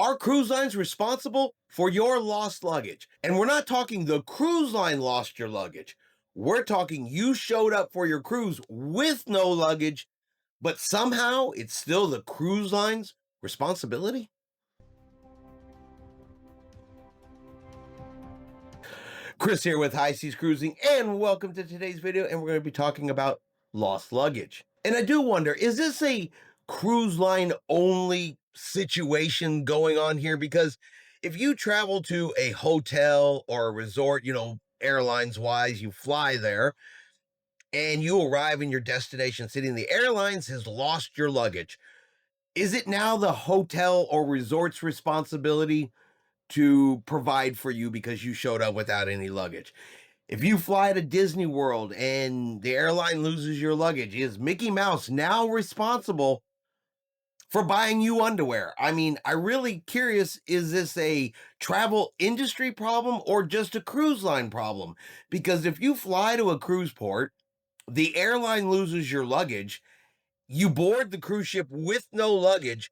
Are cruise lines responsible for your lost luggage? And we're not talking the cruise line lost your luggage. We're talking you showed up for your cruise with no luggage, but somehow it's still the cruise line's responsibility? Chris here with High Seas Cruising, and welcome to today's video, and we're going to be talking about lost luggage. And I do wonder, is this a cruise line only situation going on here? Because if you travel to a hotel or a resort, airlines wise, you fly there and you arrive in your destination city and the airlines has lost your luggage. Is it now the hotel or resort's responsibility to provide for you because you showed up without any luggage? If you fly to Disney World and the airline loses your luggage, is Mickey Mouse now responsible for buying you underwear? I mean, I'm really curious, is this a travel industry problem or just a cruise line problem? Because if you fly to a cruise port, the airline loses your luggage, you board the cruise ship with no luggage.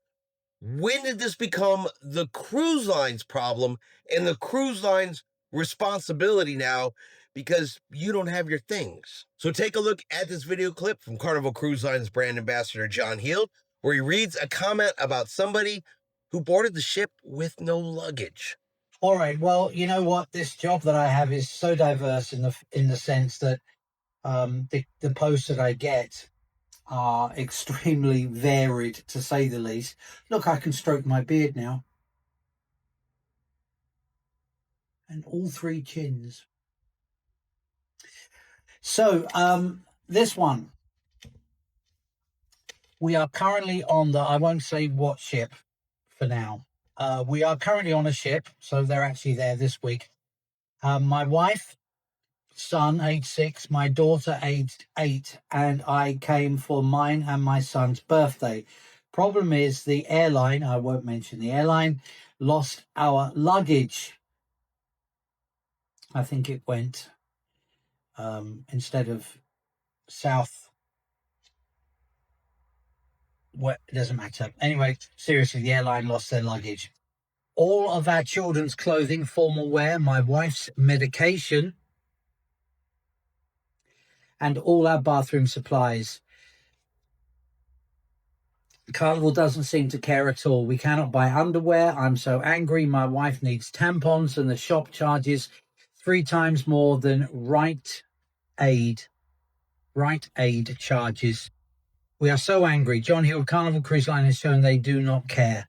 When did this become the cruise line's problem and the cruise line's responsibility now because you don't have your things? So take a look at this video clip from Carnival Cruise Line's brand ambassador, John Heald, where he reads a comment about somebody who boarded the ship with no luggage. All right. Well, you know what? This job that I have is so diverse in the sense that the posts that I get are extremely varied, to say the least. Look, I can stroke my beard now. And all three chins. So, this one. We are currently on I won't say what ship for now. We are currently on a ship, so they're actually there this week. My wife, son, age 6, my daughter, aged 8, and I came for mine and my son's birthday. Problem is, the airline, I won't mention the airline, lost our luggage. I think it went, instead of south, well, it doesn't matter. Anyway, seriously, the airline lost their luggage. All of our children's clothing, formal wear, my wife's medication, and all our bathroom supplies. Carnival doesn't seem to care at all. We cannot buy underwear. I'm so angry. My wife needs tampons, and the shop charges 3 times more than Rite Aid charges. We are so angry. John Heald, Carnival Cruise Line, has shown they do not care.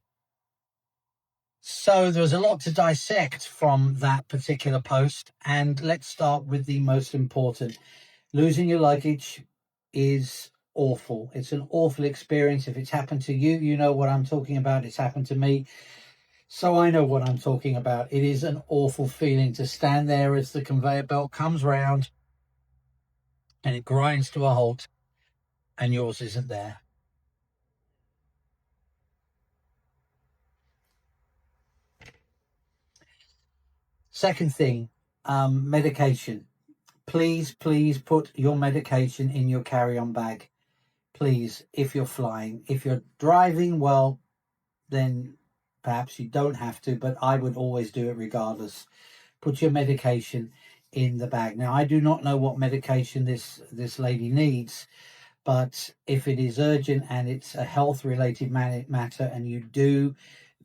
So there was a lot to dissect from that particular post, and let's start with the most important. Losing your luggage is awful. It's an awful experience. If it's happened to you, you know what I'm talking about. It's happened to me, so I know what I'm talking about. It is an awful feeling to stand there as the conveyor belt comes round and it grinds to a halt and yours isn't there. Second thing, medication. Please put your medication in your carry-on bag. Please, if you're flying. If you're driving, well, then perhaps you don't have to, but I would always do it regardless. Put your medication in the bag. Now, I do not know what medication this lady needs, but if it is urgent and it's a health-related matter and you do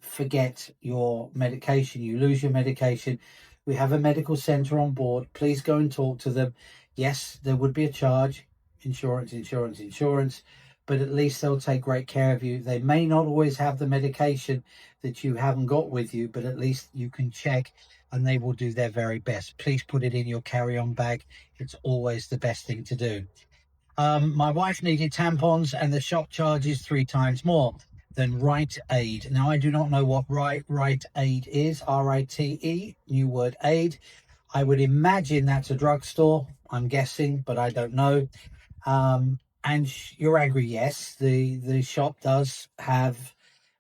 forget your medication, you lose your medication, we have a medical center on board. Please go and talk to them. Yes, there would be a charge, insurance, but at least they'll take great care of you. They may not always have the medication that you haven't got with you, but at least you can check and they will do their very best. Please put it in your carry-on bag. It's always the best thing to do. My wife needed tampons and the shop charges 3 times more than Rite Aid. Now, I do not know what Rite Aid is. R-I-T-E, new word aid. I would imagine that's a drugstore, I'm guessing, but I don't know. And you're angry, yes. The shop does have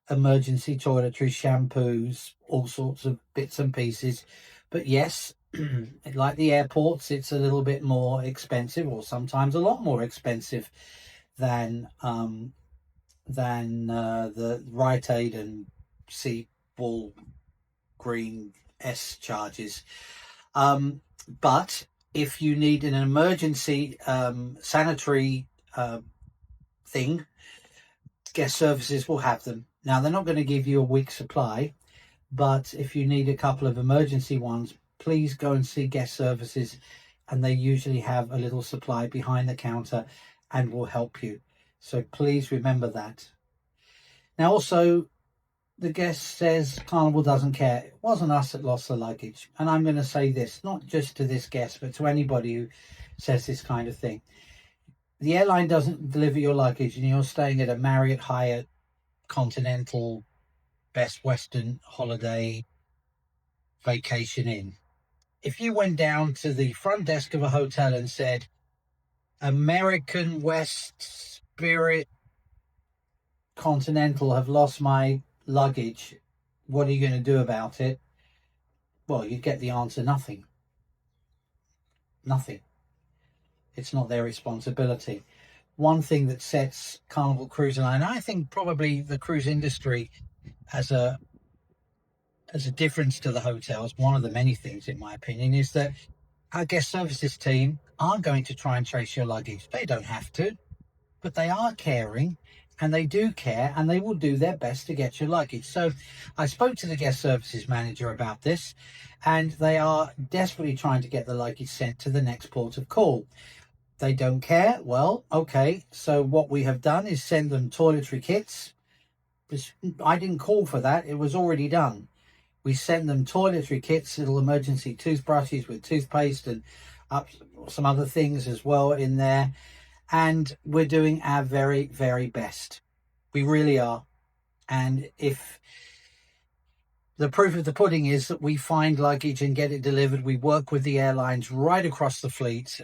emergency toiletries, shampoos, all sorts of bits and pieces. But yes, like the airports, it's a little bit more expensive, or sometimes a lot more expensive than the Rite Aid and wall green S charges. But if you need an emergency sanitary thing, guest services will have them. Now, they're not going to give you a week's supply, but if you need a couple of emergency ones, please go and see guest services, and they usually have a little supply behind the counter and will help you. So please remember that. Now, also, the guest says Carnival doesn't care. It wasn't us that lost the luggage. And I'm going to say this, not just to this guest, but to anybody who says this kind of thing. The airline doesn't deliver your luggage and you're staying at a Marriott, Hyatt, Continental, Best Western holiday vacation inn. If you went down to the front desk of a hotel and said, American, West, Spirit, Continental have lost my luggage, what are you going to do about it? Well, you'd get the answer, nothing. Nothing. It's not their responsibility. One thing that sets Carnival Cruise Line, I think probably the cruise industry as a difference to the hotels, one of the many things in my opinion, is that our guest services team aren't going to try and trace your luggage. They don't have to, but they are caring, and they do care, and they will do their best to get your luggage. So I spoke to the guest services manager about this, and they are desperately trying to get the luggage sent to the next port of call. They don't care. Well, okay, so what we have done is send them toiletry kits. I didn't call for that. It was already done. We sent them toiletry kits, little emergency toothbrushes with toothpaste and some other things as well in there. And we're doing our very, very best. We really are. And if the proof of the pudding is that we find luggage and get it delivered, we work with the airlines right across the fleet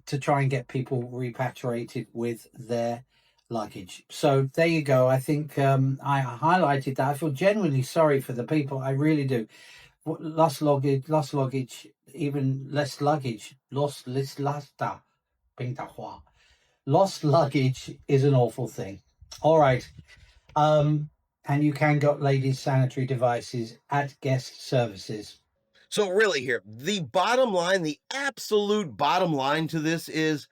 to try and get people repatriated with their luggage. So there you go. I think I highlighted that. I feel genuinely sorry for the people. I really do. Lost luggage, even less luggage. Lost luggage is an awful thing. All right. And you can get ladies' sanitary devices at guest services. So really here, the bottom line, the absolute bottom line to this is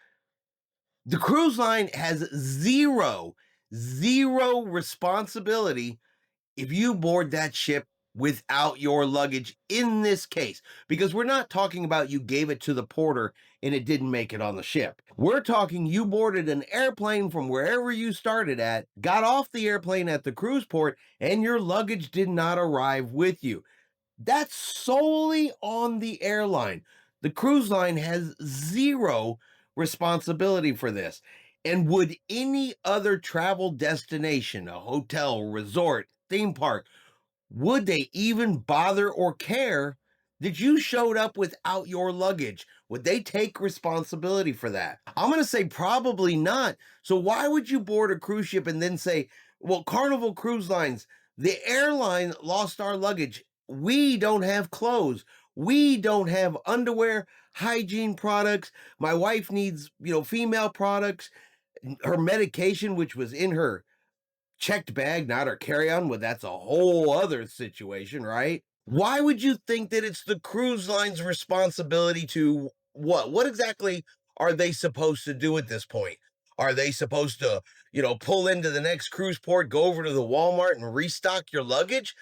the cruise line has zero responsibility if you board that ship without your luggage in this case, because we're not talking about you gave it to the porter and it didn't make it on the ship. We're talking you boarded an airplane from wherever you started at, got off the airplane at the cruise port, and your luggage did not arrive with you. That's solely on the airline. The cruise line has zero responsibility for this. And would any other travel destination, a hotel, resort, theme park, would they even bother or care that you showed up without your luggage? Would they take responsibility for that? I'm going to say probably not. So why would you board a cruise ship and then say, well, Carnival Cruise Lines, the airline lost our luggage. We don't have clothes. We don't have underwear, hygiene products. My wife needs, female products. Her medication, which was in her checked bag, not her carry-on, well, that's a whole other situation, right? Why would you think that it's the cruise line's responsibility to what? What exactly are they supposed to do at this point? Are they supposed to, pull into the next cruise port, go over to the Walmart and restock your luggage?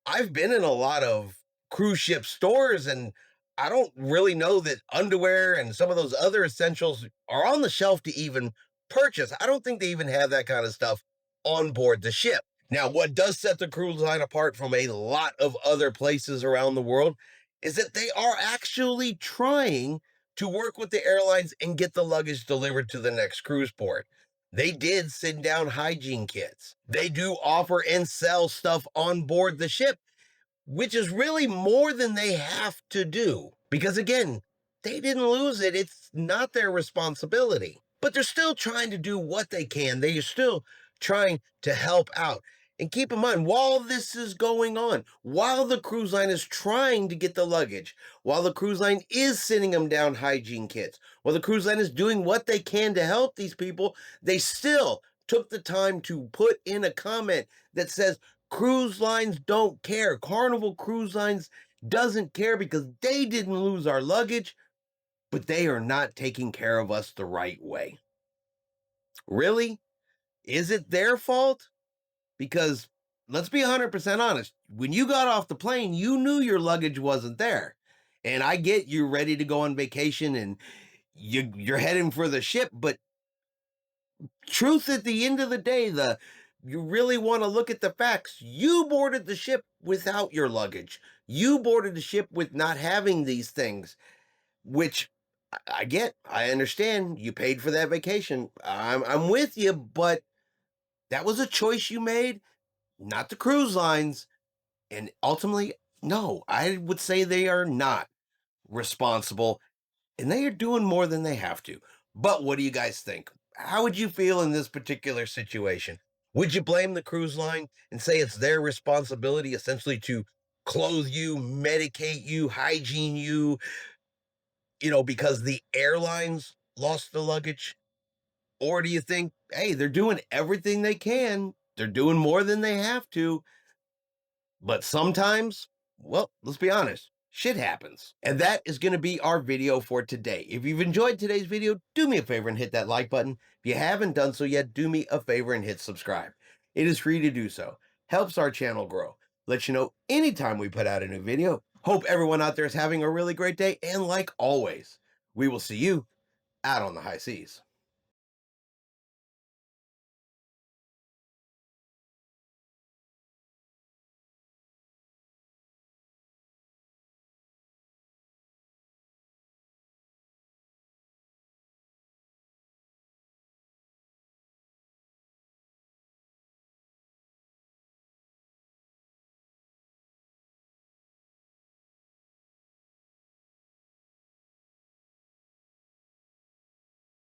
I've been in a lot of cruise ship stores, and I don't really know that underwear and some of those other essentials are on the shelf to even purchase. I don't think they even have that kind of stuff on board the ship. Now, what does set the cruise line apart from a lot of other places around the world is that they are actually trying to work with the airlines and get the luggage delivered to the next cruise port. They did send down hygiene kits. They do offer and sell stuff on board the ship, which is really more than they have to do. Because again, they didn't lose it. It's not their responsibility. But they're still trying to do what they can. They are still trying to help out. And keep in mind, while this is going on, while the cruise line is trying to get the luggage, while the cruise line is sending them down hygiene kits, while the cruise line is doing what they can to help these people, they still took the time to put in a comment that says, Cruise lines don't care. Carnival Cruise Lines doesn't care because they didn't lose our luggage, but they are not taking care of us the right way. Really? Is it their fault? Because let's be 100% honest. When you got off the plane, you knew your luggage wasn't there. And I get you ready to go on vacation and you're heading for the ship, but truth at the end of the day, you really want to look at the facts. You boarded the ship without your luggage. You boarded the ship with not having these things, which I get. I understand. You paid for that vacation. I'm with you, but that was a choice you made, not the cruise lines. And ultimately, no, I would say they are not responsible and they are doing more than they have to. But what do you guys think? How would you feel in this particular situation? Would you blame the cruise line and say it's their responsibility essentially to clothe you, medicate you, hygiene you, because the airlines lost the luggage? Or do you think, hey, they're doing everything they can, they're doing more than they have to, but sometimes, well, let's be honest, shit happens. And that is going to be our video for today. If you've enjoyed today's video, do me a favor and hit that like button. If you haven't done so yet, do me a favor and hit subscribe. It is free to do so. Helps our channel grow. Let you know anytime we put out a new video. Hope everyone out there is having a really great day. And like always, we will see you out on the high seas.